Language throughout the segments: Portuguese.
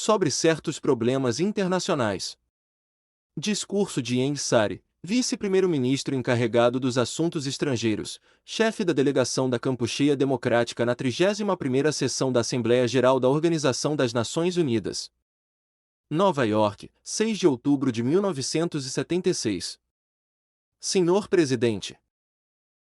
sobre certos problemas internacionais. Discurso de Ieng Sari, vice-primeiro-ministro encarregado dos assuntos estrangeiros, chefe da delegação da Kampucheia Democrática na 31ª sessão da Assembleia Geral da Organização das Nações Unidas. Nova York, 6 de outubro de 1976. Senhor Presidente,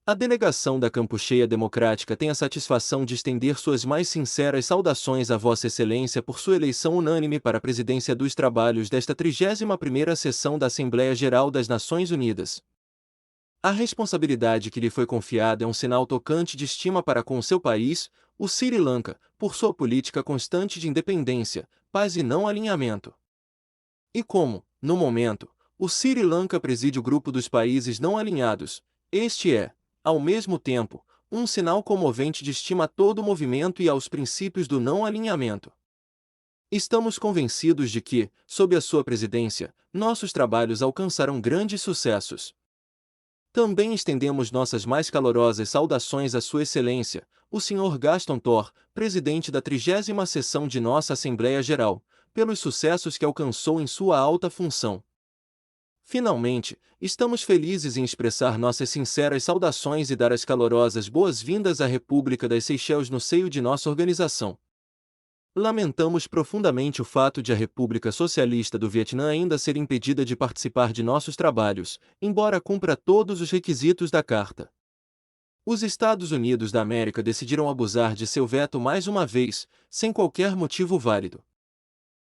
a delegação da Kampucheia Democrática tem a satisfação de estender suas mais sinceras saudações a Vossa Excelência por sua eleição unânime para a presidência dos trabalhos desta 31ª sessão da Assembleia Geral das Nações Unidas. A responsabilidade que lhe foi confiada é um sinal tocante de estima para com o seu país, o Sri Lanka, por sua política constante de independência, paz e não alinhamento. E como, no momento, o Sri Lanka preside o grupo dos países não alinhados, este é, ao mesmo tempo, um sinal comovente de estima a todo o movimento e aos princípios do não alinhamento. Estamos convencidos de que, sob a sua presidência, nossos trabalhos alcançarão grandes sucessos. Também estendemos nossas mais calorosas saudações à Sua Excelência, o Sr. Gaston Thor, presidente da 30ª sessão de nossa Assembleia Geral, pelos sucessos que alcançou em sua alta função. Finalmente, estamos felizes em expressar nossas sinceras saudações e dar as calorosas boas-vindas à República das Seychelles no seio de nossa organização. Lamentamos profundamente o fato de a República Socialista do Vietnã ainda ser impedida de participar de nossos trabalhos, embora cumpra todos os requisitos da Carta. Os Estados Unidos da América decidiram abusar de seu veto mais uma vez, sem qualquer motivo válido.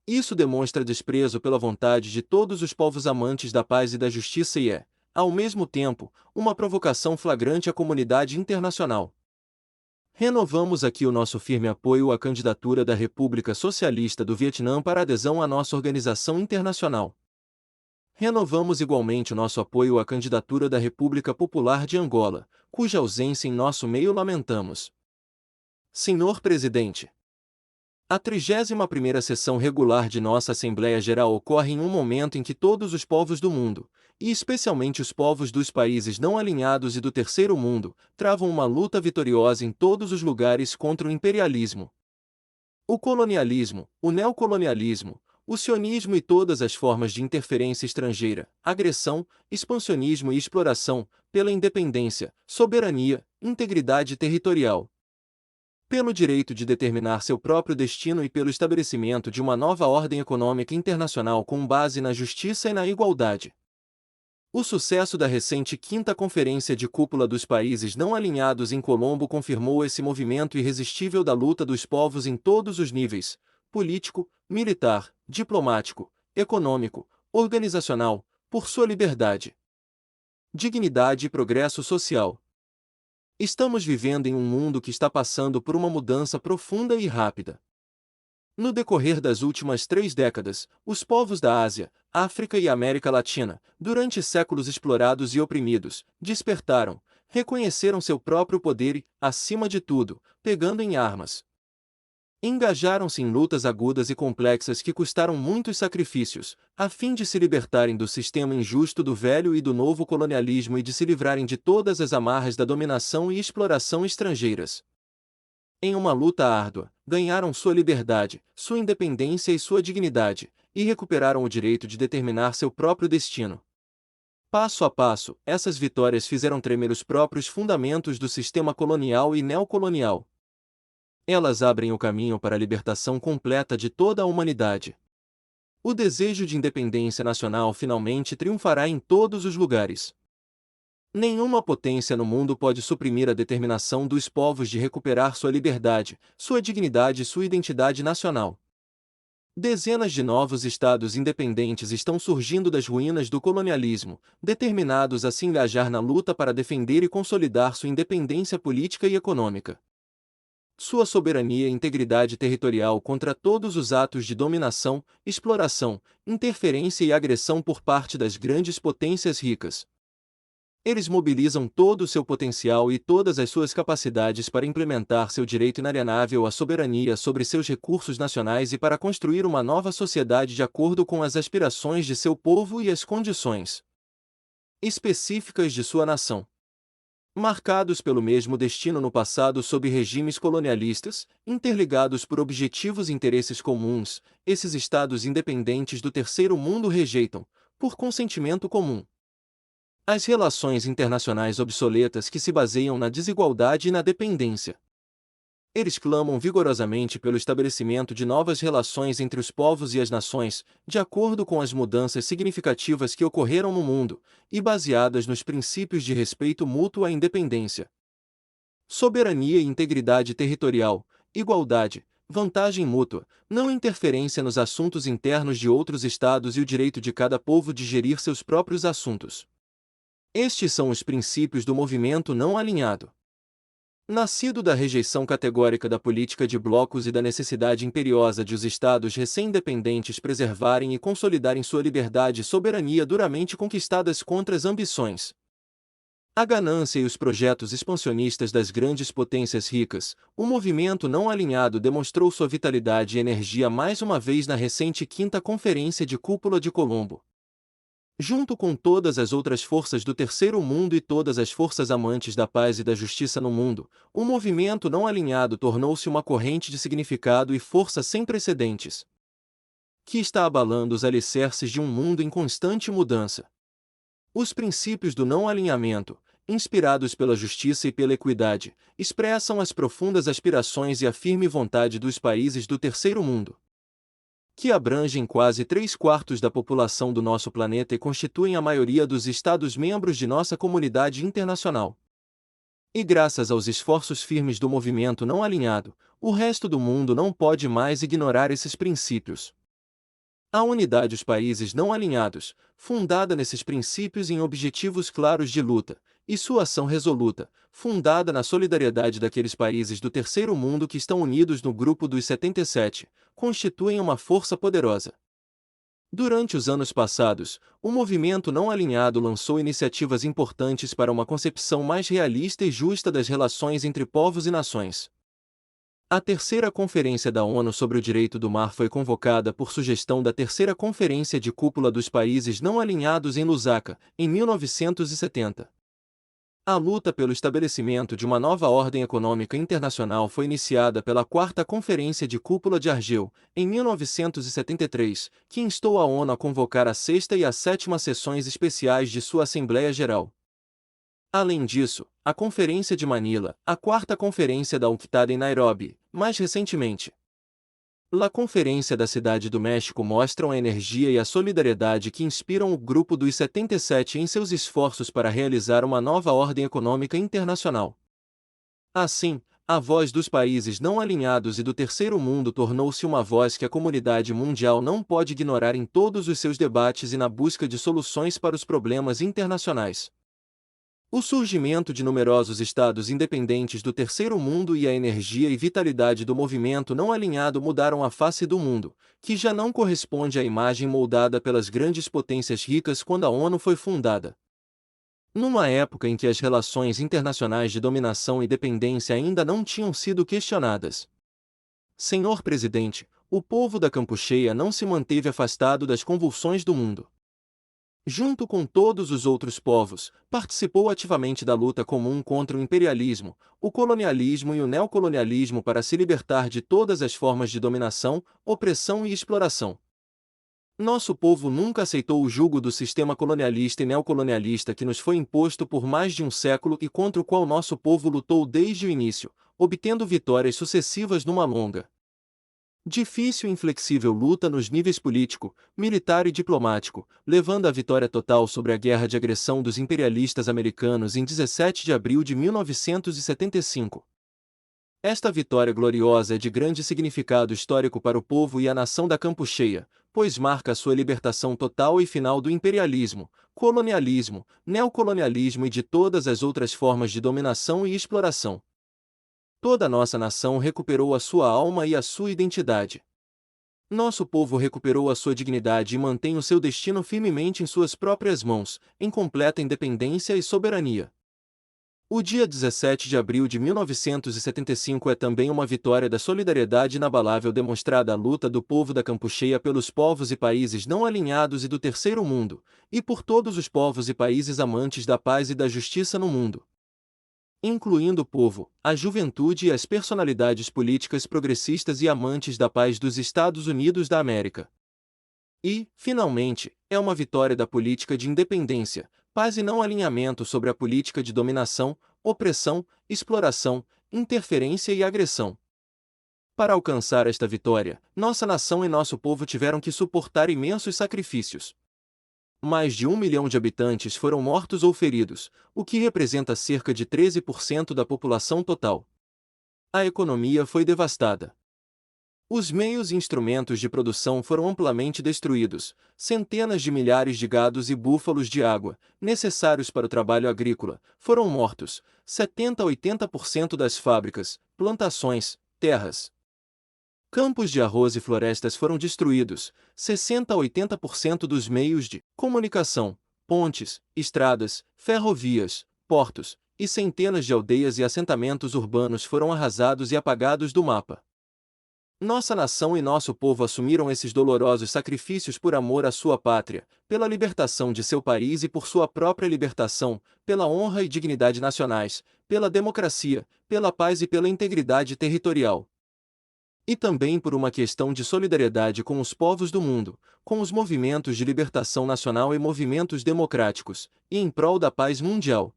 Isso demonstra desprezo pela vontade de todos os povos amantes da paz e da justiça e é, ao mesmo tempo, uma provocação flagrante à comunidade internacional. Renovamos aqui o nosso firme apoio à candidatura da República Socialista do Vietnã para adesão à nossa organização internacional. Renovamos igualmente o nosso apoio à candidatura da República Popular de Angola, cuja ausência em nosso meio lamentamos. Senhor Presidente, a 31ª sessão regular de nossa Assembleia Geral ocorre em um momento em que todos os povos do mundo, e especialmente os povos dos países não alinhados e do terceiro mundo, travam uma luta vitoriosa em todos os lugares contra o imperialismo, o colonialismo, o neocolonialismo, o sionismo e todas as formas de interferência estrangeira, agressão, expansionismo e exploração, pela independência, soberania, integridade territorial, pelo direito de determinar seu próprio destino e pelo estabelecimento de uma nova ordem econômica internacional com base na justiça e na igualdade. O sucesso da recente 5ª Conferência de Cúpula dos Países Não Alinhados em Colombo confirmou esse movimento irresistível da luta dos povos em todos os níveis: político, militar, diplomático, econômico, organizacional, por sua liberdade, dignidade e progresso social. Estamos vivendo em um mundo que está passando por uma mudança profunda e rápida. No decorrer das últimas 3 décadas, os povos da Ásia, África e América Latina, durante séculos explorados e oprimidos, despertaram, reconheceram seu próprio poder e, acima de tudo, pegando em armas, engajaram-se em lutas agudas e complexas que custaram muitos sacrifícios, a fim de se libertarem do sistema injusto do velho e do novo colonialismo e de se livrarem de todas as amarras da dominação e exploração estrangeiras. Em uma luta árdua, ganharam sua liberdade, sua independência e sua dignidade, e recuperaram o direito de determinar seu próprio destino. Passo a passo, essas vitórias fizeram tremer os próprios fundamentos do sistema colonial e neocolonial. Elas abrem o caminho para a libertação completa de toda a humanidade. O desejo de independência nacional finalmente triunfará em todos os lugares. Nenhuma potência no mundo pode suprimir a determinação dos povos de recuperar sua liberdade, sua dignidade e sua identidade nacional. Dezenas de novos estados independentes estão surgindo das ruínas do colonialismo, determinados a se engajar na luta para defender e consolidar sua independência política e econômica, sua soberania e integridade territorial contra todos os atos de dominação, exploração, interferência e agressão por parte das grandes potências ricas. Eles mobilizam todo o seu potencial e todas as suas capacidades para implementar seu direito inalienável à soberania sobre seus recursos nacionais e para construir uma nova sociedade de acordo com as aspirações de seu povo e as condições específicas de sua nação. Marcados pelo mesmo destino no passado sob regimes colonialistas, interligados por objetivos e interesses comuns, esses estados independentes do terceiro mundo rejeitam, por consentimento comum, as relações internacionais obsoletas que se baseiam na desigualdade e na dependência. Eles clamam vigorosamente pelo estabelecimento de novas relações entre os povos e as nações, de acordo com as mudanças significativas que ocorreram no mundo, e baseadas nos princípios de respeito mútuo à independência, soberania e integridade territorial, igualdade, vantagem mútua, não interferência nos assuntos internos de outros estados e o direito de cada povo de gerir seus próprios assuntos. Estes são os princípios do movimento não alinhado. Nascido da rejeição categórica da política de blocos e da necessidade imperiosa de os estados recém-independentes preservarem e consolidarem sua liberdade e soberania duramente conquistadas contra as ambições, a ganância e os projetos expansionistas das grandes potências ricas, o movimento não alinhado demonstrou sua vitalidade e energia mais uma vez na recente Quinta Conferência de Cúpula de Colombo. Junto com todas as outras forças do terceiro mundo e todas as forças amantes da paz e da justiça no mundo, o movimento não alinhado tornou-se uma corrente de significado e força sem precedentes, que está abalando os alicerces de um mundo em constante mudança. Os princípios do não alinhamento, inspirados pela justiça e pela equidade, expressam as profundas aspirações e a firme vontade dos países do terceiro mundo, que abrangem quase 3/4 da população do nosso planeta e constituem a maioria dos Estados-membros de nossa comunidade internacional. E graças aos esforços firmes do movimento não alinhado, o resto do mundo não pode mais ignorar esses princípios. A unidade dos países não alinhados, fundada nesses princípios e em objetivos claros de luta, e sua ação resoluta, fundada na solidariedade daqueles países do terceiro mundo que estão unidos no grupo dos 77, constituem uma força poderosa. Durante os anos passados, o movimento não alinhado lançou iniciativas importantes para uma concepção mais realista e justa das relações entre povos e nações. A terceira Conferência da ONU sobre o Direito do Mar foi convocada por sugestão da Terceira Conferência de Cúpula dos Países Não Alinhados em Lusaka, em 1970. A luta pelo estabelecimento de uma nova ordem econômica internacional foi iniciada pela Quarta Conferência de Cúpula de Argel, em 1973, que instou a ONU a convocar a sexta e a sétima sessões especiais de sua Assembleia Geral. Além disso, a Conferência de Manila, a quarta conferência da UNCTAD em Nairobi, mais recentemente, a Conferência da Cidade do México mostram a energia e a solidariedade que inspiram o Grupo dos 77 em seus esforços para realizar uma nova ordem econômica internacional. Assim, a voz dos países não alinhados e do terceiro mundo tornou-se uma voz que a comunidade mundial não pode ignorar em todos os seus debates e na busca de soluções para os problemas internacionais. O surgimento de numerosos estados independentes do terceiro mundo e a energia e vitalidade do movimento não alinhado mudaram a face do mundo, que já não corresponde à imagem moldada pelas grandes potências ricas quando a ONU foi fundada. Numa época em que as relações internacionais de dominação e dependência ainda não tinham sido questionadas. Senhor Presidente, o povo da Campucheia não se manteve afastado das convulsões do mundo. Junto com todos os outros povos, participou ativamente da luta comum contra o imperialismo, o colonialismo e o neocolonialismo para se libertar de todas as formas de dominação, opressão e exploração. Nosso povo nunca aceitou o jugo do sistema colonialista e neocolonialista que nos foi imposto por mais de um século e contra o qual nosso povo lutou desde o início, obtendo vitórias sucessivas numa longa, difícil e inflexível luta nos níveis político, militar e diplomático, levando à vitória total sobre a guerra de agressão dos imperialistas americanos em 17 de abril de 1975. Esta vitória gloriosa é de grande significado histórico para o povo e a nação da Campucheia, pois marca a sua libertação total e final do imperialismo, colonialismo, neocolonialismo e de todas as outras formas de dominação e exploração. Toda a nossa nação recuperou a sua alma e a sua identidade. Nosso povo recuperou a sua dignidade e mantém o seu destino firmemente em suas próprias mãos, em completa independência e soberania. O dia 17 de abril de 1975 é também uma vitória da solidariedade inabalável demonstrada à luta do povo da Campucheia pelos povos e países não alinhados e do terceiro mundo, e por todos os povos e países amantes da paz e da justiça no mundo. incluindo o povo, a juventude e as personalidades políticas progressistas e amantes da paz dos Estados Unidos da América. E, finalmente, é uma vitória da política de independência, paz e não alinhamento sobre a política de dominação, opressão, exploração, interferência e agressão. Para alcançar esta vitória, nossa nação e nosso povo tiveram que suportar imensos sacrifícios. Mais de 1 milhão de habitantes foram mortos ou feridos, o que representa cerca de 13% da população total. A economia foi devastada. Os meios e instrumentos de produção foram amplamente destruídos, centenas de milhares de gados e búfalos de água, necessários para o trabalho agrícola, foram mortos, 70 a 80% das fábricas, plantações, terras, campos de arroz e florestas foram destruídos, 60 a 80% dos meios de comunicação, pontes, estradas, ferrovias, portos, e centenas de aldeias e assentamentos urbanos foram arrasados e apagados do mapa. Nossa nação e nosso povo assumiram esses dolorosos sacrifícios por amor à sua pátria, pela libertação de seu país e por sua própria libertação, pela honra e dignidade nacionais, pela democracia, pela paz e pela integridade territorial. E também por uma questão de solidariedade com os povos do mundo, com os movimentos de libertação nacional e movimentos democráticos, e em prol da paz mundial.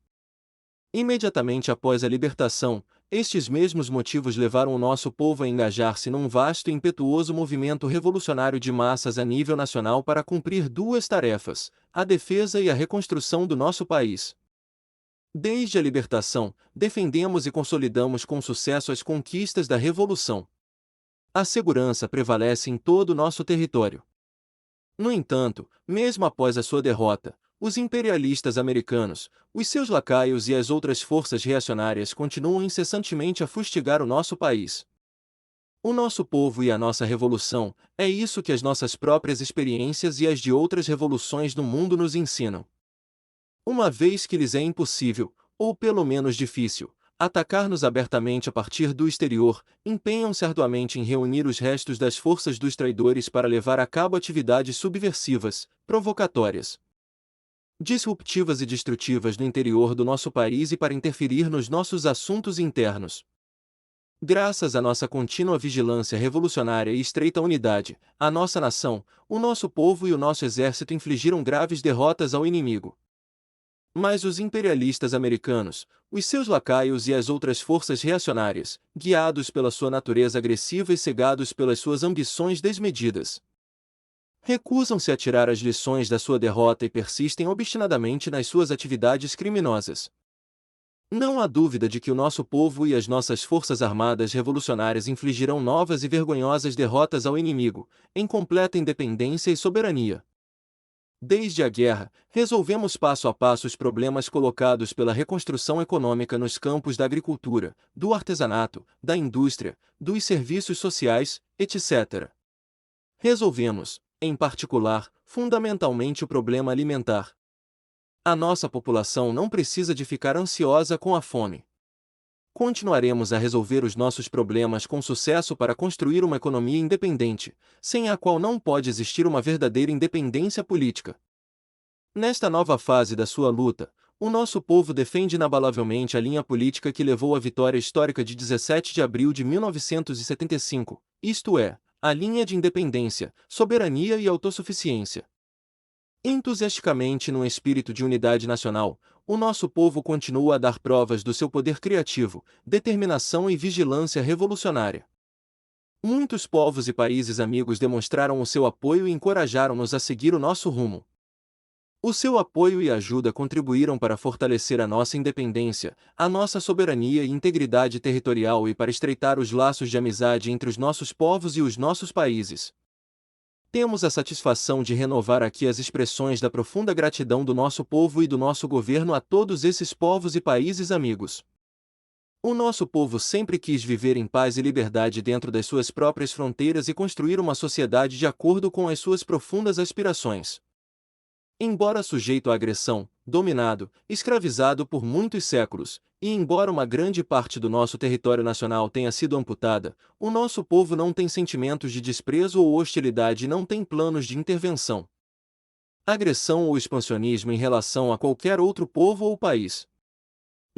Imediatamente após a libertação, estes mesmos motivos levaram o nosso povo a engajar-se num vasto e impetuoso movimento revolucionário de massas a nível nacional para cumprir duas tarefas: a defesa e a reconstrução do nosso país. Desde a libertação, defendemos e consolidamos com sucesso as conquistas da Revolução. A segurança prevalece em todo o nosso território. No entanto, mesmo após a sua derrota, os imperialistas americanos, os seus lacaios e as outras forças reacionárias continuam incessantemente a fustigar o nosso país. O nosso povo e a nossa revolução, é isso que as nossas próprias experiências e as de outras revoluções no mundo nos ensinam. Uma vez que lhes é impossível, ou pelo menos difícil, atacar-nos abertamente a partir do exterior, empenham-se arduamente em reunir os restos das forças dos traidores para levar a cabo atividades subversivas, provocatórias, disruptivas e destrutivas no interior do nosso país e para interferir nos nossos assuntos internos. Graças à nossa contínua vigilância revolucionária e estreita unidade, a nossa nação, o nosso povo e o nosso exército infligiram graves derrotas ao inimigo. Mas os imperialistas americanos, os seus lacaios e as outras forças reacionárias, guiados pela sua natureza agressiva e cegados pelas suas ambições desmedidas, recusam-se a tirar as lições da sua derrota e persistem obstinadamente nas suas atividades criminosas. Não há dúvida de que o nosso povo e as nossas forças armadas revolucionárias infligirão novas e vergonhosas derrotas ao inimigo, em completa independência e soberania. Desde a guerra, resolvemos passo a passo os problemas colocados pela reconstrução econômica nos campos da agricultura, do artesanato, da indústria, dos serviços sociais, etc. Resolvemos, em particular, fundamentalmente o problema alimentar. A nossa população não precisa de ficar ansiosa com a fome. Continuaremos a resolver os nossos problemas com sucesso para construir uma economia independente, sem a qual não pode existir uma verdadeira independência política. Nesta nova fase da sua luta, o nosso povo defende inabalavelmente a linha política que levou à vitória histórica de 17 de abril de 1975, isto é, a linha de independência, soberania e autossuficiência. Entusiasticamente num espírito de unidade nacional, o nosso povo continua a dar provas do seu poder criativo, determinação e vigilância revolucionária. Muitos povos e países amigos demonstraram o seu apoio e encorajaram-nos a seguir o nosso rumo. O seu apoio e ajuda contribuíram para fortalecer a nossa independência, a nossa soberania e integridade territorial e para estreitar os laços de amizade entre os nossos povos e os nossos países. Temos a satisfação de renovar aqui as expressões da profunda gratidão do nosso povo e do nosso governo a todos esses povos e países amigos. O nosso povo sempre quis viver em paz e liberdade dentro das suas próprias fronteiras e construir uma sociedade de acordo com as suas profundas aspirações. Embora sujeito à agressão, dominado, escravizado por muitos séculos, e embora uma grande parte do nosso território nacional tenha sido amputada, o nosso povo não tem sentimentos de desprezo ou hostilidade e não tem planos de intervenção, agressão ou expansionismo em relação a qualquer outro povo ou país.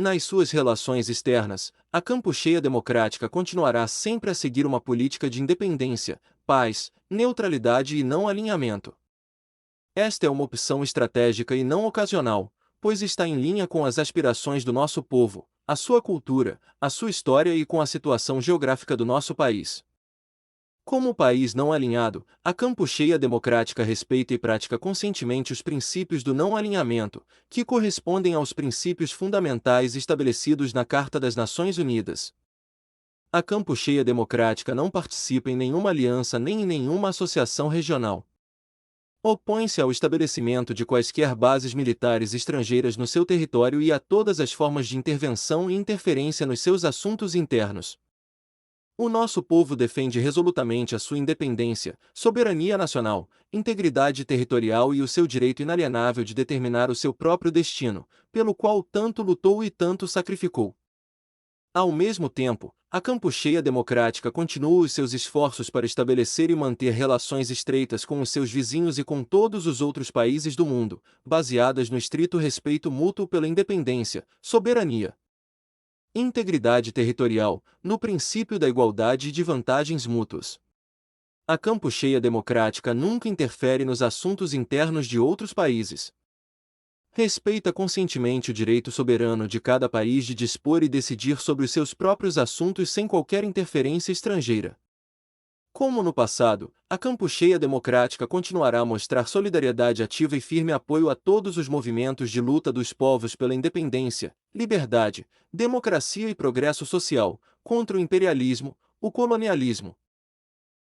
Nas suas relações externas, a Campucheia Democrática continuará sempre a seguir uma política de independência, paz, neutralidade e não alinhamento. Esta é uma opção estratégica e não ocasional, pois está em linha com as aspirações do nosso povo, a sua cultura, a sua história e com a situação geográfica do nosso país. Como país não alinhado, a Campucheia Democrática respeita e pratica conscientemente os princípios do não alinhamento, que correspondem aos princípios fundamentais estabelecidos na Carta das Nações Unidas. A Campucheia Democrática não participa em nenhuma aliança nem em nenhuma associação regional. Opõe-se ao estabelecimento de quaisquer bases militares estrangeiras no seu território e a todas as formas de intervenção e interferência nos seus assuntos internos. O nosso povo defende resolutamente a sua independência, soberania nacional, integridade territorial e o seu direito inalienável de determinar o seu próprio destino, pelo qual tanto lutou e tanto sacrificou. Ao mesmo tempo, a Campucheia Democrática continua os seus esforços para estabelecer e manter relações estreitas com os seus vizinhos e com todos os outros países do mundo, baseadas no estrito respeito mútuo pela independência, soberania, integridade territorial, no princípio da igualdade e de vantagens mútuas. A Campucheia Democrática nunca interfere nos assuntos internos de outros países. Respeita conscientemente o direito soberano de cada país de dispor e decidir sobre os seus próprios assuntos sem qualquer interferência estrangeira. Como no passado, a Campucheia Democrática continuará a mostrar solidariedade ativa e firme apoio a todos os movimentos de luta dos povos pela independência, liberdade, democracia e progresso social, contra o imperialismo, o colonialismo,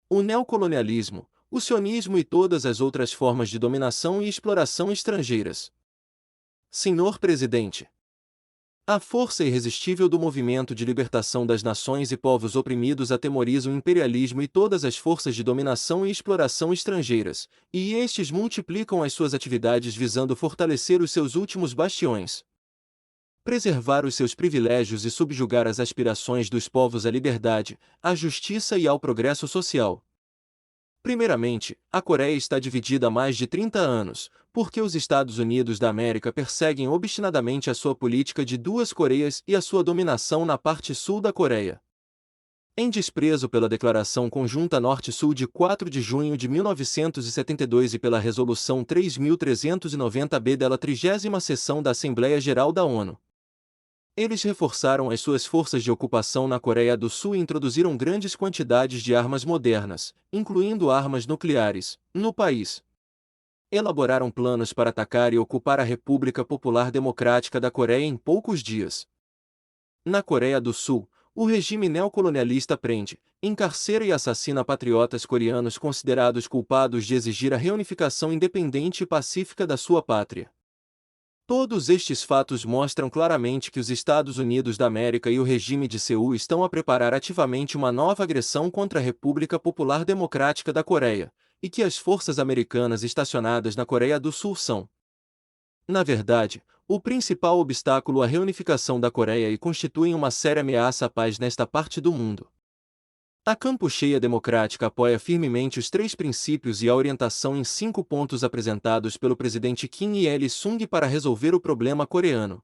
o neocolonialismo, o sionismo e todas as outras formas de dominação e exploração estrangeiras. Senhor Presidente, a força irresistível do movimento de libertação das nações e povos oprimidos atemoriza o imperialismo e todas as forças de dominação e exploração estrangeiras, e estes multiplicam as suas atividades visando fortalecer os seus últimos bastiões, preservar os seus privilégios e subjugar as aspirações dos povos à liberdade, à justiça e ao progresso social. Primeiramente, a Coreia está dividida há mais de 30 anos, porque os Estados Unidos da América perseguem obstinadamente a sua política de duas Coreias e a sua dominação na parte sul da Coreia. Em desprezo pela Declaração Conjunta Norte-Sul de 4 de junho de 1972 e pela Resolução 3390-B da 30ª Sessão da Assembleia Geral da ONU, eles reforçaram as suas forças de ocupação na Coreia do Sul e introduziram grandes quantidades de armas modernas, incluindo armas nucleares, no país. Elaboraram planos para atacar e ocupar a República Popular Democrática da Coreia em poucos dias. Na Coreia do Sul, o regime neocolonialista prende, encarcera e assassina patriotas coreanos considerados culpados de exigir a reunificação independente e pacífica da sua pátria. Todos estes fatos mostram claramente que os Estados Unidos da América e o regime de Seul estão a preparar ativamente uma nova agressão contra a República Popular Democrática da Coreia, e que as forças americanas estacionadas na Coreia do Sul são, na verdade, o principal obstáculo à reunificação da Coreia e constituem uma séria ameaça à paz nesta parte do mundo. A Campucheia Democrática apoia firmemente os 3 princípios e a orientação em 5 pontos apresentados pelo presidente Kim Il-sung para resolver o problema coreano.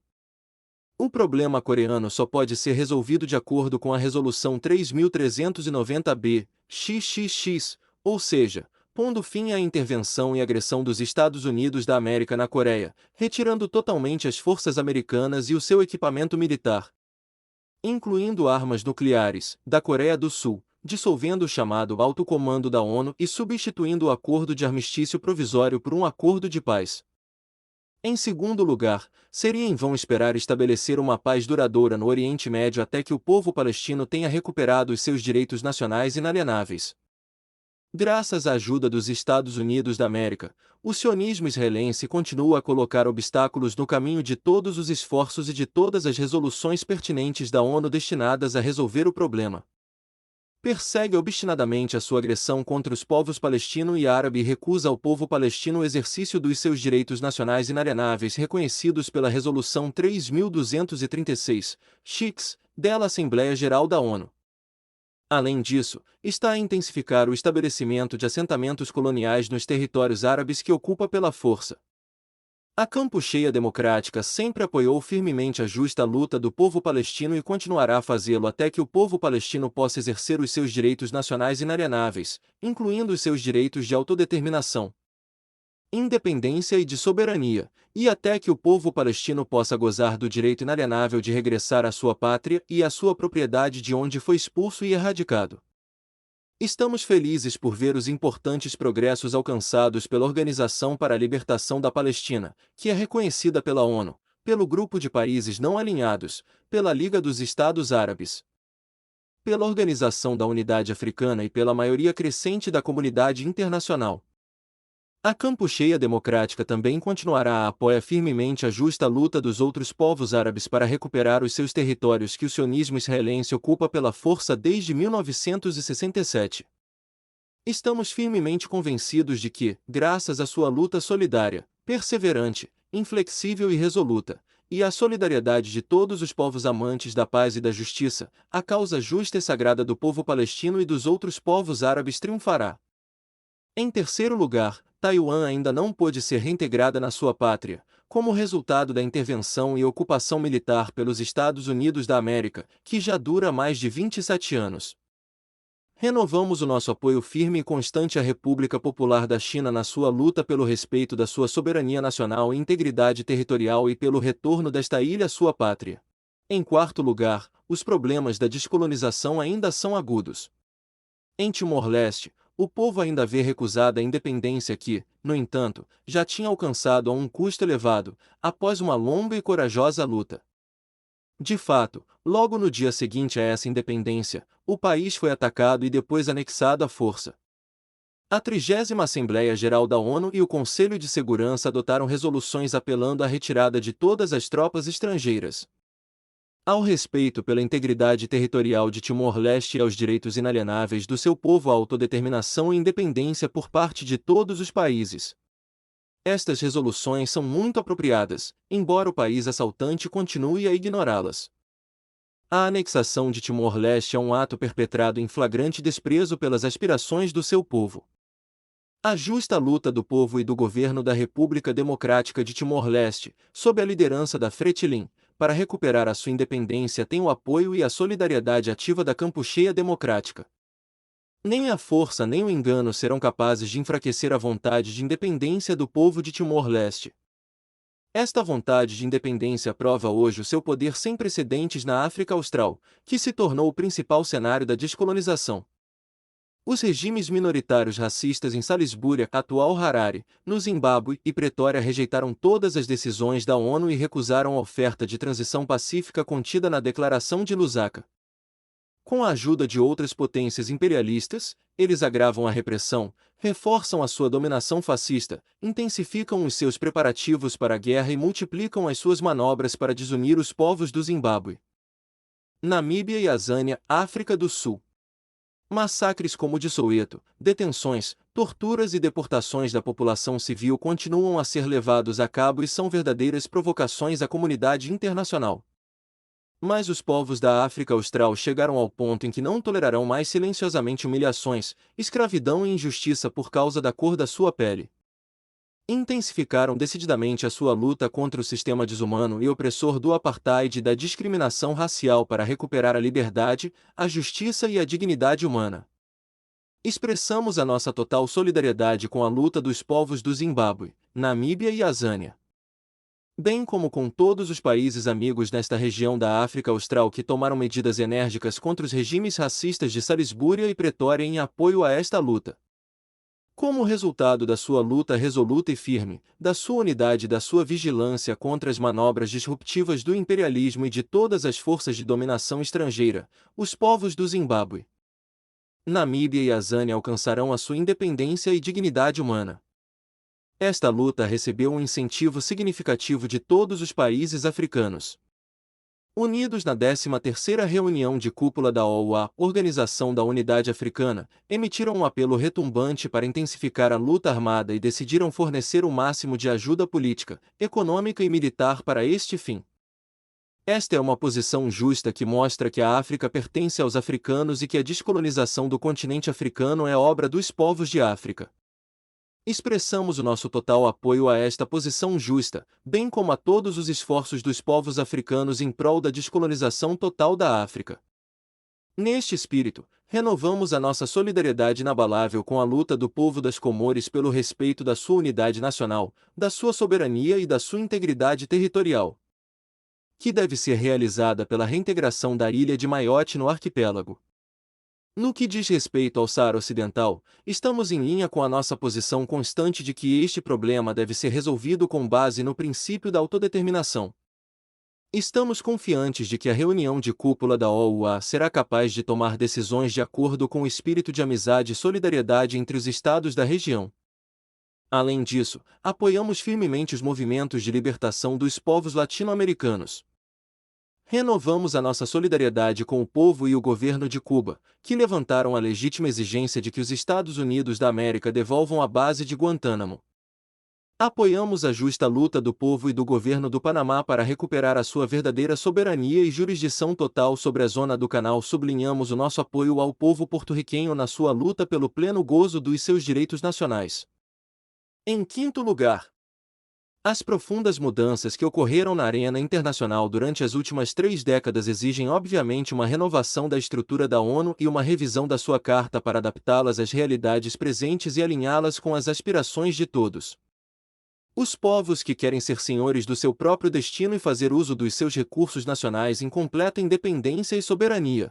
O problema coreano só pode ser resolvido de acordo com a Resolução 3390-B, XXX, ou seja, pondo fim à intervenção e agressão dos Estados Unidos da América na Coreia, retirando totalmente as forças americanas e o seu equipamento militar, incluindo armas nucleares, da Coreia do Sul, dissolvendo o chamado Alto Comando da ONU e substituindo o acordo de armistício provisório por um acordo de paz. Em segundo lugar, seria em vão esperar estabelecer uma paz duradoura no Oriente Médio até que o povo palestino tenha recuperado os seus direitos nacionais inalienáveis. Graças à ajuda dos Estados Unidos da América, o sionismo israelense continua a colocar obstáculos no caminho de todos os esforços e de todas as resoluções pertinentes da ONU destinadas a resolver o problema. Persegue obstinadamente a sua agressão contra os povos palestino e árabe e recusa ao povo palestino o exercício dos seus direitos nacionais inalienáveis reconhecidos pela Resolução 3236, XX, da Assembleia Geral da ONU. Além disso, está a intensificar o estabelecimento de assentamentos coloniais nos territórios árabes que ocupa pela força. A Campucheia Democrática sempre apoiou firmemente a justa luta do povo palestino e continuará a fazê-lo até que o povo palestino possa exercer os seus direitos nacionais inalienáveis, incluindo os seus direitos de autodeterminação, independência e de soberania, e até que o povo palestino possa gozar do direito inalienável de regressar à sua pátria e à sua propriedade de onde foi expulso e erradicado. Estamos felizes por ver os importantes progressos alcançados pela Organização para a Libertação da Palestina, que é reconhecida pela ONU, pelo Grupo de Países Não Alinhados, pela Liga dos Estados Árabes, pela Organização da Unidade Africana e pela maioria crescente da comunidade internacional. A Campucheia Democrática também continuará a apoiar firmemente a justa luta dos outros povos árabes para recuperar os seus territórios que o sionismo israelense ocupa pela força desde 1967. Estamos firmemente convencidos de que, graças à sua luta solidária, perseverante, inflexível e resoluta, e à solidariedade de todos os povos amantes da paz e da justiça, a causa justa e sagrada do povo palestino e dos outros povos árabes triunfará. Em terceiro lugar, Taiwan ainda não pôde ser reintegrada na sua pátria, como resultado da intervenção e ocupação militar pelos Estados Unidos da América, que já dura mais de 27 anos. Renovamos o nosso apoio firme e constante à República Popular da China na sua luta pelo respeito da sua soberania nacional e integridade territorial e pelo retorno desta ilha à sua pátria. Em quarto lugar, os problemas da descolonização ainda são agudos. Em Timor-Leste, o povo ainda vê recusada a independência que, no entanto, já tinha alcançado a um custo elevado, após uma longa e corajosa luta. De fato, logo no dia seguinte a essa independência, o país foi atacado e depois anexado à força. A 30ª Assembleia Geral da ONU e o Conselho de Segurança adotaram resoluções apelando à retirada de todas as tropas estrangeiras. Ao respeito pela integridade territorial de Timor-Leste e aos direitos inalienáveis do seu povo à autodeterminação e independência por parte de todos os países. Estas resoluções são muito apropriadas, embora o país assaltante continue a ignorá-las. A anexação de Timor-Leste é um ato perpetrado em flagrante desprezo pelas aspirações do seu povo. A justa luta do povo e do governo da República Democrática de Timor-Leste, sob a liderança da Fretilin, para recuperar a sua independência tem o apoio e a solidariedade ativa da Campucheia Democrática. Nem a força nem o engano serão capazes de enfraquecer a vontade de independência do povo de Timor-Leste. Esta vontade de independência prova hoje o seu poder sem precedentes na África Austral, que se tornou o principal cenário da descolonização. Os regimes minoritários racistas em Salisbury, atual Harare, no Zimbábue e Pretória rejeitaram todas as decisões da ONU e recusaram a oferta de transição pacífica contida na Declaração de Lusaka. Com a ajuda de outras potências imperialistas, eles agravam a repressão, reforçam a sua dominação fascista, intensificam os seus preparativos para a guerra e multiplicam as suas manobras para desunir os povos do Zimbábue, Namíbia e Azânia, África do Sul. Massacres como o de Soweto, detenções, torturas e deportações da população civil continuam a ser levados a cabo e são verdadeiras provocações à comunidade internacional. Mas os povos da África Austral chegaram ao ponto em que não tolerarão mais silenciosamente humilhações, escravidão e injustiça por causa da cor da sua pele. Intensificaram decididamente a sua luta contra o sistema desumano e opressor do apartheid e da discriminação racial para recuperar a liberdade, a justiça e a dignidade humana. Expressamos a nossa total solidariedade com a luta dos povos do Zimbábue, Namíbia e Azânia, bem como com todos os países amigos nesta região da África Austral que tomaram medidas enérgicas contra os regimes racistas de Salisbury e Pretória em apoio a esta luta. Como resultado da sua luta resoluta e firme, da sua unidade e da sua vigilância contra as manobras disruptivas do imperialismo e de todas as forças de dominação estrangeira, os povos do Zimbábue, Namíbia e Azânia alcançarão a sua independência e dignidade humana. Esta luta recebeu um incentivo significativo de todos os países africanos. Unidos na 13ª reunião de cúpula da OUA, Organização da Unidade Africana, emitiram um apelo retumbante para intensificar a luta armada e decidiram fornecer o máximo de ajuda política, econômica e militar para este fim. Esta é uma posição justa que mostra que a África pertence aos africanos e que a descolonização do continente africano é obra dos povos de África. Expressamos o nosso total apoio a esta posição justa, bem como a todos os esforços dos povos africanos em prol da descolonização total da África. Neste espírito, renovamos a nossa solidariedade inabalável com a luta do povo das Comores pelo respeito da sua unidade nacional, da sua soberania e da sua integridade territorial, que deve ser realizada pela reintegração da ilha de Maiote no arquipélago. No que diz respeito ao Saara Ocidental, estamos em linha com a nossa posição constante de que este problema deve ser resolvido com base no princípio da autodeterminação. Estamos confiantes de que a reunião de cúpula da OUA será capaz de tomar decisões de acordo com o espírito de amizade e solidariedade entre os estados da região. Além disso, apoiamos firmemente os movimentos de libertação dos povos latino-americanos. Renovamos a nossa solidariedade com o povo e o governo de Cuba, que levantaram a legítima exigência de que os Estados Unidos da América devolvam a base de Guantánamo. Apoiamos a justa luta do povo e do governo do Panamá para recuperar a sua verdadeira soberania e jurisdição total sobre a zona do canal. Sublinhamos o nosso apoio ao povo porto-riquenho na sua luta pelo pleno gozo dos seus direitos nacionais. Em quinto lugar, as profundas mudanças que ocorreram na arena internacional durante as últimas 3 décadas exigem obviamente uma renovação da estrutura da ONU e uma revisão da sua carta para adaptá-las às realidades presentes e alinhá-las com as aspirações de todos. Os povos que querem ser senhores do seu próprio destino e fazer uso dos seus recursos nacionais em completa independência e soberania.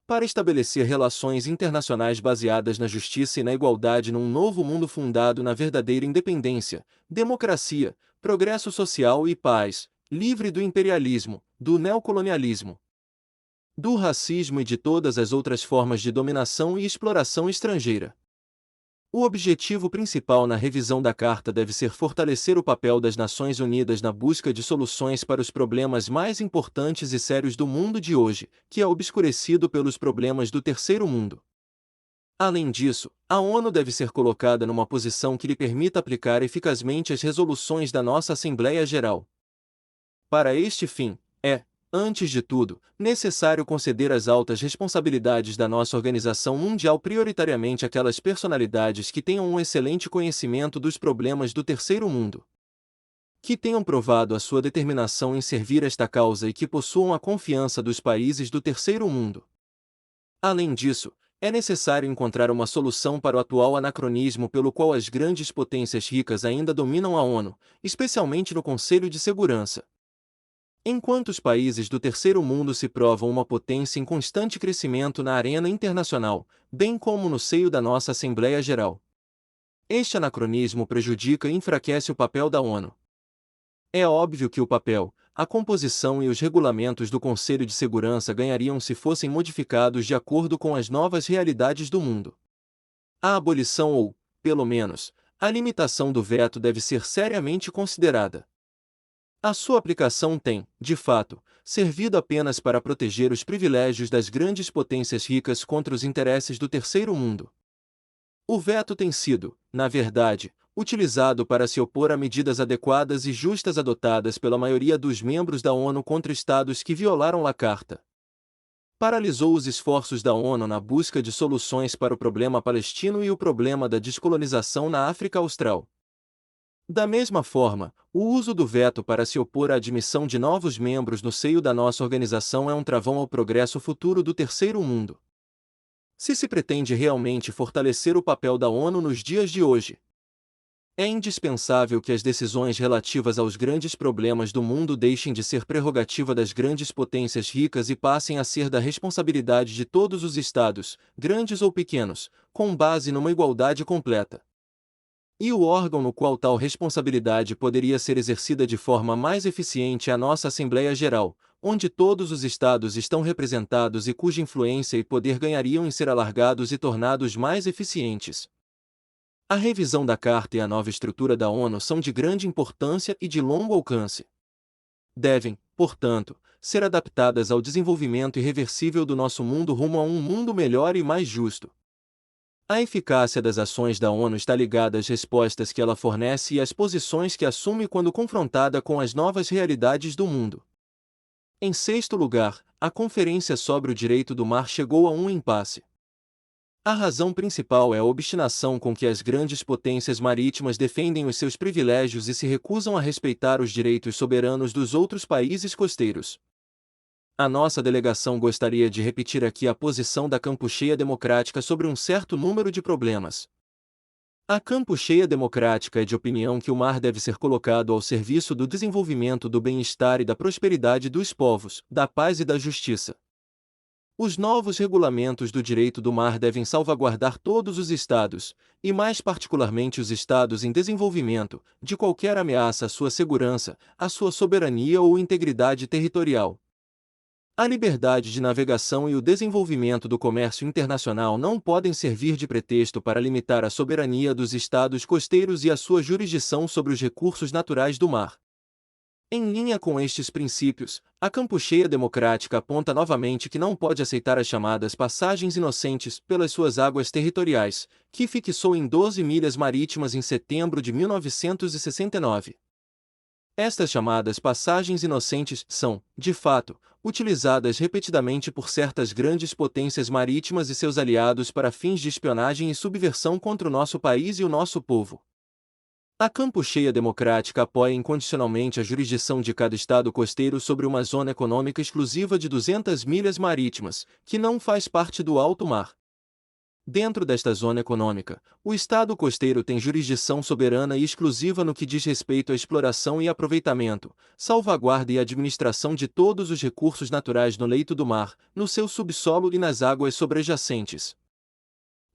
Para estabelecer relações internacionais baseadas na justiça e na igualdade num novo mundo fundado na verdadeira independência, democracia, progresso social e paz, livre do imperialismo, do neocolonialismo, do racismo e de todas as outras formas de dominação e exploração estrangeira. O objetivo principal na revisão da Carta deve ser fortalecer o papel das Nações Unidas na busca de soluções para os problemas mais importantes e sérios do mundo de hoje, que é obscurecido pelos problemas do terceiro mundo. Além disso, a ONU deve ser colocada numa posição que lhe permita aplicar eficazmente as resoluções da nossa Assembleia Geral. Para este fim, antes de tudo, necessário conceder as altas responsabilidades da nossa Organização Mundial prioritariamente àquelas personalidades que tenham um excelente conhecimento dos problemas do terceiro mundo, que tenham provado a sua determinação em servir esta causa e que possuam a confiança dos países do terceiro mundo. Além disso, é necessário encontrar uma solução para o atual anacronismo pelo qual as grandes potências ricas ainda dominam a ONU, especialmente no Conselho de Segurança. Enquanto os países do terceiro mundo se provam uma potência em constante crescimento na arena internacional, bem como no seio da nossa Assembleia Geral. Este anacronismo prejudica e enfraquece o papel da ONU. É óbvio que o papel, a composição e os regulamentos do Conselho de Segurança ganhariam se fossem modificados de acordo com as novas realidades do mundo. A abolição ou, pelo menos, a limitação do veto deve ser seriamente considerada. A sua aplicação tem, de fato, servido apenas para proteger os privilégios das grandes potências ricas contra os interesses do terceiro mundo. O veto tem sido, na verdade, utilizado para se opor a medidas adequadas e justas adotadas pela maioria dos membros da ONU contra estados que violaram a Carta. Paralisou os esforços da ONU na busca de soluções para o problema palestino e o problema da descolonização na África Austral. Da mesma forma, o uso do veto para se opor à admissão de novos membros no seio da nossa organização é um travão ao progresso futuro do terceiro mundo. Se pretende realmente fortalecer o papel da ONU nos dias de hoje, é indispensável que as decisões relativas aos grandes problemas do mundo deixem de ser prerrogativa das grandes potências ricas e passem a ser da responsabilidade de todos os estados, grandes ou pequenos, com base numa igualdade completa. E o órgão no qual tal responsabilidade poderia ser exercida de forma mais eficiente é a nossa Assembleia Geral, onde todos os estados estão representados e cuja influência e poder ganhariam em ser alargados e tornados mais eficientes. A revisão da Carta e a nova estrutura da ONU são de grande importância e de longo alcance. Devem, portanto, ser adaptadas ao desenvolvimento irreversível do nosso mundo rumo a um mundo melhor e mais justo. A eficácia das ações da ONU está ligada às respostas que ela fornece e às posições que assume quando confrontada com as novas realidades do mundo. Em sexto lugar, a Conferência sobre o Direito do Mar chegou a um impasse. A razão principal é a obstinação com que as grandes potências marítimas defendem os seus privilégios e se recusam a respeitar os direitos soberanos dos outros países costeiros. A nossa delegação gostaria de repetir aqui a posição da Campucheia Democrática sobre um certo número de problemas. A Campucheia Democrática é de opinião que o mar deve ser colocado ao serviço do desenvolvimento do bem-estar e da prosperidade dos povos, da paz e da justiça. Os novos regulamentos do direito do mar devem salvaguardar todos os estados, e mais particularmente os estados em desenvolvimento, de qualquer ameaça à sua segurança, à sua soberania ou integridade territorial. A liberdade de navegação e o desenvolvimento do comércio internacional não podem servir de pretexto para limitar a soberania dos estados costeiros e a sua jurisdição sobre os recursos naturais do mar. Em linha com estes princípios, a Campucheia Democrática aponta novamente que não pode aceitar as chamadas passagens inocentes pelas suas águas territoriais, que fixou em 12 milhas marítimas em setembro de 1969. Estas chamadas passagens inocentes são, de fato, utilizadas repetidamente por certas grandes potências marítimas e seus aliados para fins de espionagem e subversão contra o nosso país e o nosso povo. A Campucheia Democrática apoia incondicionalmente a jurisdição de cada estado costeiro sobre uma zona econômica exclusiva de 200 milhas marítimas, que não faz parte do alto mar. Dentro desta zona econômica, o estado costeiro tem jurisdição soberana e exclusiva no que diz respeito à exploração e aproveitamento, salvaguarda e administração de todos os recursos naturais no leito do mar, no seu subsolo e nas águas sobrejacentes.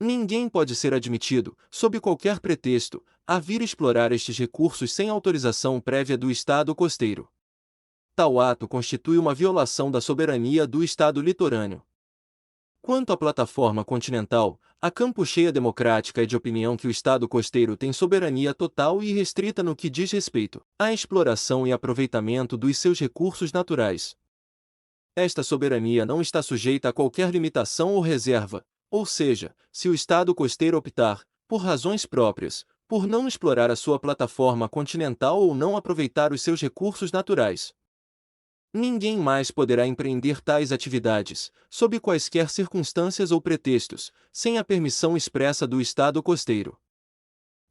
Ninguém pode ser admitido, sob qualquer pretexto, a vir explorar estes recursos sem autorização prévia do Estado costeiro. Tal ato constitui uma violação da soberania do Estado litorâneo. Quanto à plataforma continental, a Campucheia Democrática é de opinião que o Estado costeiro tem soberania total e irrestrita no que diz respeito à exploração e aproveitamento dos seus recursos naturais. Esta soberania não está sujeita a qualquer limitação ou reserva, ou seja, se o Estado costeiro optar, por razões próprias, por não explorar a sua plataforma continental ou não aproveitar os seus recursos naturais, ninguém mais poderá empreender tais atividades, sob quaisquer circunstâncias ou pretextos, sem a permissão expressa do Estado costeiro.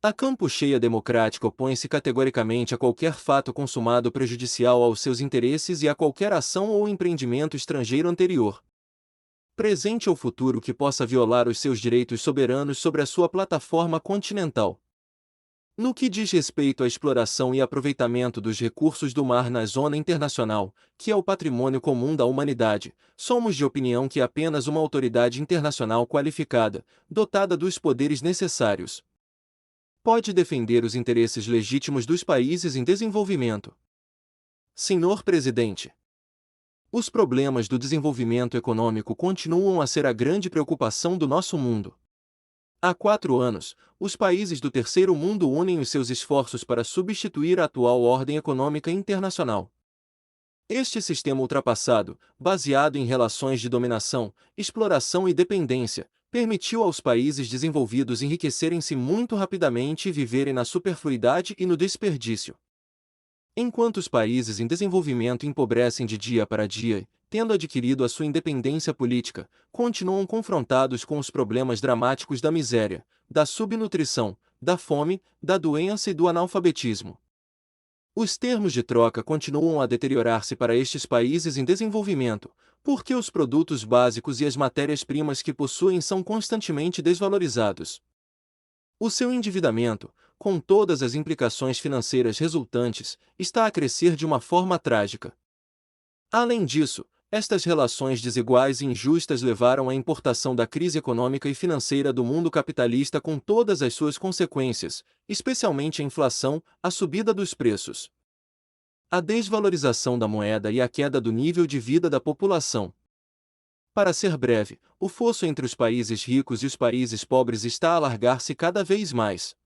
A Campucheia Democrática opõe-se categoricamente a qualquer fato consumado prejudicial aos seus interesses e a qualquer ação ou empreendimento estrangeiro anterior, presente ou futuro que possa violar os seus direitos soberanos sobre a sua plataforma continental. No que diz respeito à exploração e aproveitamento dos recursos do mar na zona internacional, que é o patrimônio comum da humanidade, somos de opinião que apenas uma autoridade internacional qualificada, dotada dos poderes necessários, pode defender os interesses legítimos dos países em desenvolvimento. Senhor Presidente, os problemas do desenvolvimento econômico continuam a ser a grande preocupação do nosso mundo. Há 4 anos, os países do terceiro mundo unem os seus esforços para substituir a atual ordem econômica internacional. Este sistema ultrapassado, baseado em relações de dominação, exploração e dependência, permitiu aos países desenvolvidos enriquecerem-se muito rapidamente e viverem na superfluidade e no desperdício. Enquanto os países em desenvolvimento empobrecem de dia para dia, tendo adquirido a sua independência política, continuam confrontados com os problemas dramáticos da miséria, da subnutrição, da fome, da doença e do analfabetismo. Os termos de troca continuam a deteriorar-se para estes países em desenvolvimento, porque os produtos básicos e as matérias-primas que possuem são constantemente desvalorizados. O seu endividamento, com todas as implicações financeiras resultantes, está a crescer de uma forma trágica. Além disso, estas relações desiguais e injustas levaram à importação da crise econômica e financeira do mundo capitalista com todas as suas consequências, especialmente a inflação, a subida dos preços, a desvalorização da moeda e a queda do nível de vida da população. Para ser breve, o fosso entre os países ricos e os países pobres está a alargar-se cada vez mais.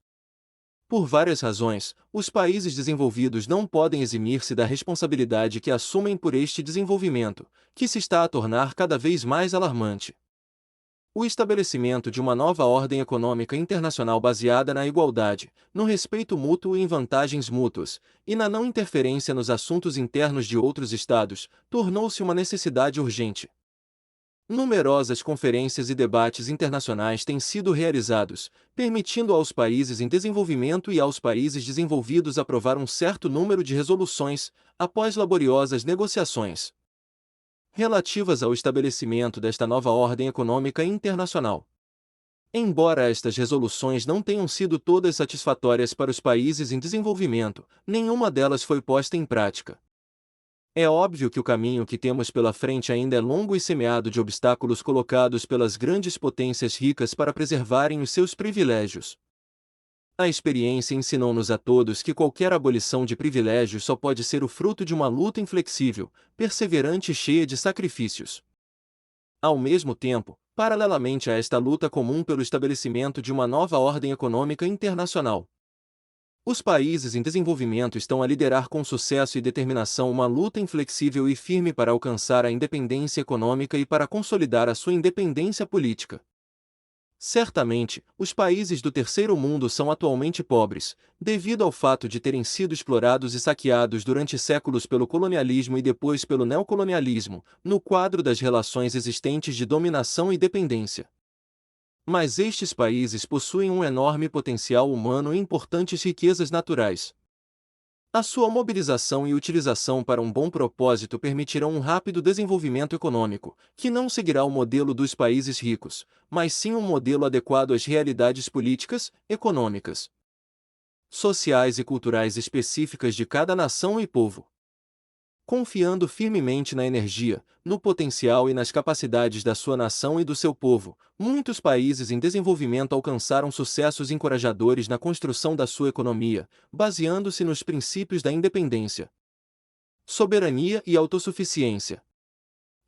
Por várias razões, os países desenvolvidos não podem eximir-se da responsabilidade que assumem por este desenvolvimento, que se está a tornar cada vez mais alarmante. O estabelecimento de uma nova ordem econômica internacional baseada na igualdade, no respeito mútuo e em vantagens mútuas, e na não interferência nos assuntos internos de outros estados, tornou-se uma necessidade urgente. Numerosas conferências e debates internacionais têm sido realizados, permitindo aos países em desenvolvimento e aos países desenvolvidos aprovar um certo número de resoluções, após laboriosas negociações relativas ao estabelecimento desta nova ordem econômica internacional. Embora estas resoluções não tenham sido todas satisfatórias para os países em desenvolvimento, nenhuma delas foi posta em prática. É óbvio que o caminho que temos pela frente ainda é longo e semeado de obstáculos colocados pelas grandes potências ricas para preservarem os seus privilégios. A experiência ensinou-nos a todos que qualquer abolição de privilégios só pode ser o fruto de uma luta inflexível, perseverante e cheia de sacrifícios. Ao mesmo tempo, paralelamente a esta luta comum pelo estabelecimento de uma nova ordem econômica internacional, os países em desenvolvimento estão a liderar com sucesso e determinação uma luta inflexível e firme para alcançar a independência econômica e para consolidar a sua independência política. Certamente, os países do terceiro mundo são atualmente pobres, devido ao fato de terem sido explorados e saqueados durante séculos pelo colonialismo e depois pelo neocolonialismo, no quadro das relações existentes de dominação e dependência. Mas estes países possuem um enorme potencial humano e importantes riquezas naturais. A sua mobilização e utilização para um bom propósito permitirão um rápido desenvolvimento econômico, que não seguirá o modelo dos países ricos, mas sim um modelo adequado às realidades políticas, econômicas, sociais e culturais específicas de cada nação e povo. Confiando firmemente na energia, no potencial e nas capacidades da sua nação e do seu povo, muitos países em desenvolvimento alcançaram sucessos encorajadores na construção da sua economia, baseando-se nos princípios da independência, soberania e autossuficiência.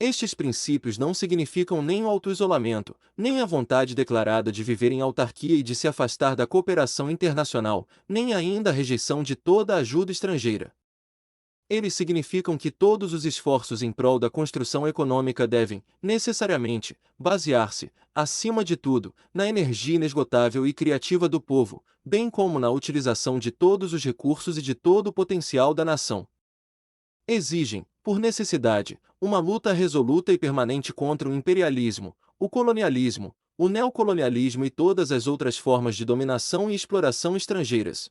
Estes princípios não significam nem o autoisolamento, nem a vontade declarada de viver em autarquia e de se afastar da cooperação internacional, nem ainda a rejeição de toda a ajuda estrangeira. Eles significam que todos os esforços em prol da construção econômica devem, necessariamente, basear-se, acima de tudo, na energia inesgotável e criativa do povo, bem como na utilização de todos os recursos e de todo o potencial da nação. Exigem, por necessidade, uma luta resoluta e permanente contra o imperialismo, o colonialismo, o neocolonialismo e todas as outras formas de dominação e exploração estrangeiras.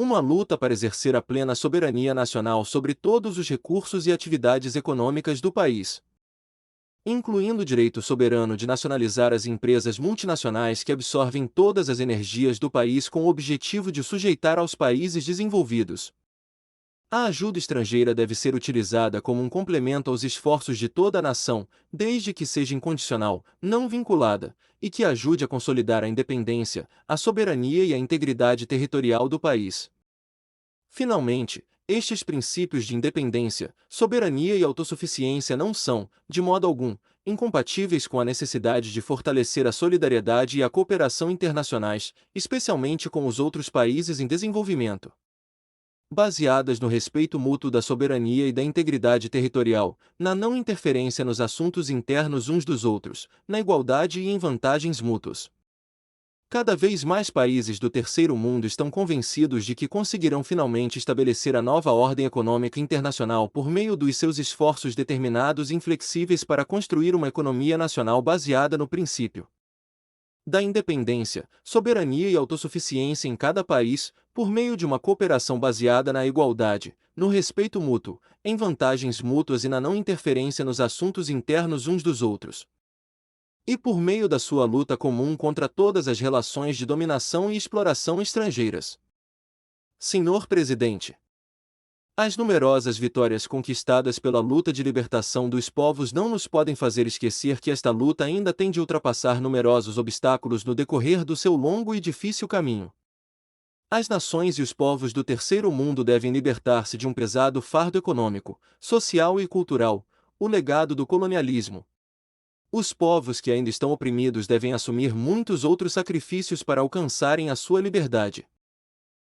Uma luta para exercer a plena soberania nacional sobre todos os recursos e atividades econômicas do país, incluindo o direito soberano de nacionalizar as empresas multinacionais que absorvem todas as energias do país com o objetivo de sujeitar aos países desenvolvidos. A ajuda estrangeira deve ser utilizada como um complemento aos esforços de toda a nação, desde que seja incondicional, não vinculada, e que ajude a consolidar a independência, a soberania e a integridade territorial do país. Finalmente, estes princípios de independência, soberania e autossuficiência não são, de modo algum, incompatíveis com a necessidade de fortalecer a solidariedade e a cooperação internacionais, especialmente com os outros países em desenvolvimento, baseadas no respeito mútuo da soberania e da integridade territorial, na não interferência nos assuntos internos uns dos outros, na igualdade e em vantagens mútuas. Cada vez mais países do terceiro mundo estão convencidos de que conseguirão finalmente estabelecer a nova ordem econômica internacional por meio dos seus esforços determinados e inflexíveis para construir uma economia nacional baseada no princípio da independência, soberania e autossuficiência em cada país, por meio de uma cooperação baseada na igualdade, no respeito mútuo, em vantagens mútuas e na não interferência nos assuntos internos uns dos outros. E por meio da sua luta comum contra todas as relações de dominação e exploração estrangeiras. Senhor Presidente, as numerosas vitórias conquistadas pela luta de libertação dos povos não nos podem fazer esquecer que esta luta ainda tem de ultrapassar numerosos obstáculos no decorrer do seu longo e difícil caminho. As nações e os povos do terceiro mundo devem libertar-se de um pesado fardo econômico, social e cultural, o legado do colonialismo. Os povos que ainda estão oprimidos devem assumir muitos outros sacrifícios para alcançarem a sua liberdade.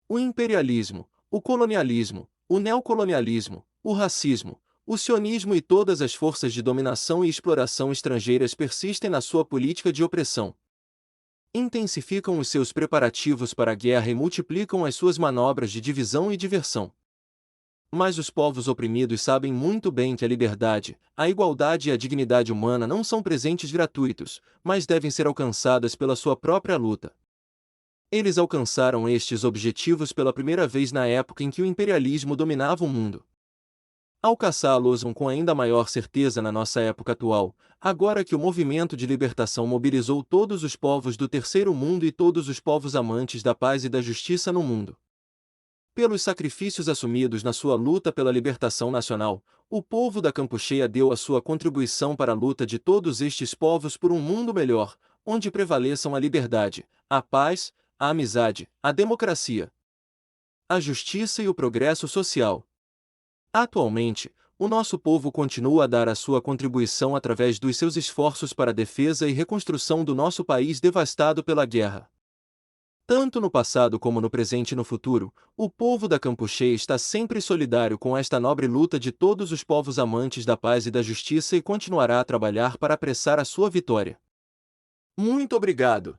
O imperialismo, o colonialismo, o neocolonialismo, o racismo, o sionismo e todas as forças de dominação e exploração estrangeiras persistem na sua política de opressão. Intensificam os seus preparativos para a guerra e multiplicam as suas manobras de divisão e diversão. Mas os povos oprimidos sabem muito bem que a liberdade, a igualdade e a dignidade humana não são presentes gratuitos, mas devem ser alcançadas pela sua própria luta. Eles alcançaram estes objetivos pela primeira vez na época em que o imperialismo dominava o mundo. Alcançá-los com ainda maior certeza na nossa época atual, agora que o movimento de libertação mobilizou todos os povos do terceiro mundo e todos os povos amantes da paz e da justiça no mundo. Pelos sacrifícios assumidos na sua luta pela libertação nacional, o povo da Campucheia deu a sua contribuição para a luta de todos estes povos por um mundo melhor, onde prevaleçam a liberdade, a paz, a amizade, a democracia, a justiça e o progresso social. Atualmente, o nosso povo continua a dar a sua contribuição através dos seus esforços para a defesa e reconstrução do nosso país devastado pela guerra. Tanto no passado como no presente e no futuro, o povo da Campucheia está sempre solidário com esta nobre luta de todos os povos amantes da paz e da justiça e continuará a trabalhar para apressar a sua vitória. Muito obrigado!